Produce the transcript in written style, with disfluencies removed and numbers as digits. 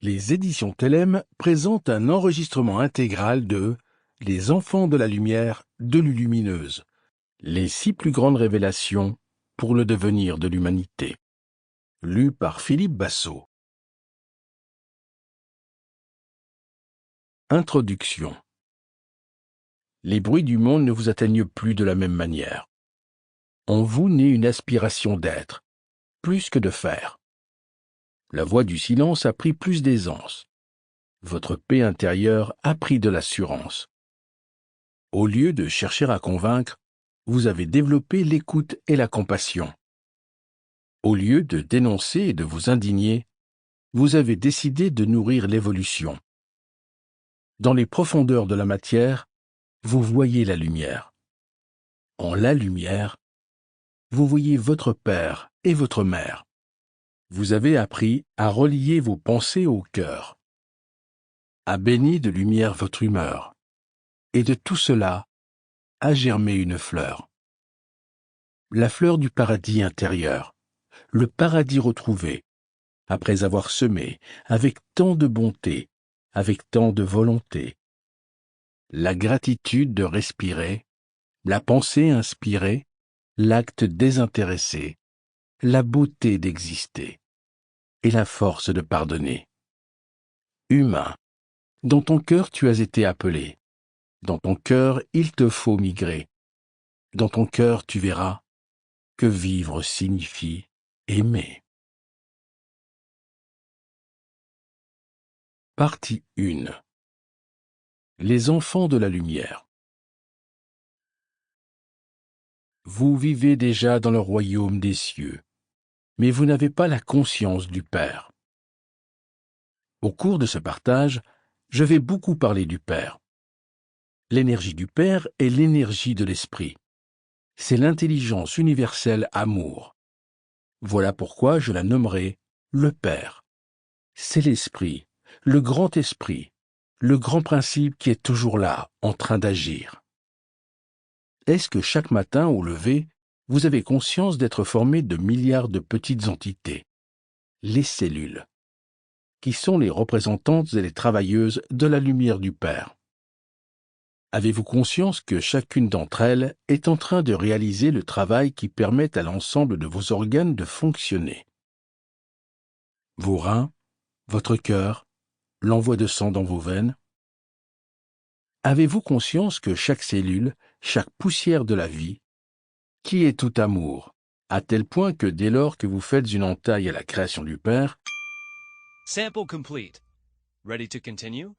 Les éditions Télème présentent un enregistrement intégral de Les enfants de la lumière de Lulumineuse, les 6 plus grandes révélations pour le devenir de l'humanité. Lu par Philippe Bassot. Introduction. Les bruits du monde ne vous atteignent plus de la même manière. En vous naît une aspiration d'être, plus que de faire. La voix du silence a pris plus d'aisance. Votre paix intérieure a pris de l'assurance. Au lieu de chercher à convaincre, vous avez développé l'écoute et la compassion. Au lieu de dénoncer et de vous indigner, vous avez décidé de nourrir l'évolution. Dans les profondeurs de la matière, vous voyez la lumière. En la lumière, vous voyez votre père et votre mère. Vous avez appris à relier vos pensées au cœur, à baigner de lumière votre humeur, et de tout cela, a germé une fleur. La fleur du paradis intérieur, le paradis retrouvé, après avoir semé avec tant de bonté, avec tant de volonté. La gratitude de respirer, la pensée inspirée, l'acte désintéressé, la beauté d'exister et la force de pardonner. Humain, dans ton cœur tu as été appelé, dans ton cœur il te faut migrer, dans ton cœur tu verras que vivre signifie aimer. Partie 1. Les enfants de la lumière. Vous vivez déjà dans le royaume des cieux, mais vous n'avez pas la conscience du Père. Au cours de ce partage, je vais beaucoup parler du Père. L'énergie du Père est l'énergie de l'Esprit. C'est l'intelligence universelle amour. Voilà pourquoi je la nommerai le Père. C'est l'Esprit, le grand Esprit, le grand principe qui est toujours là, en train d'agir. Est-ce que chaque matin au lever, vous avez conscience d'être formé de milliards de petites entités, les cellules, qui sont les représentantes et les travailleuses de la lumière du Père? Avez-vous conscience que chacune d'entre elles est en train de réaliser le travail qui permet à l'ensemble de vos organes de fonctionner? Vos reins, votre cœur, l'envoi de sang dans vos veines? Avez-vous conscience que chaque cellule, chaque poussière de la vie, qui est tout amour, à tel point que dès lors que vous faites une entaille à la création du Père, Sample complete. Ready to continue?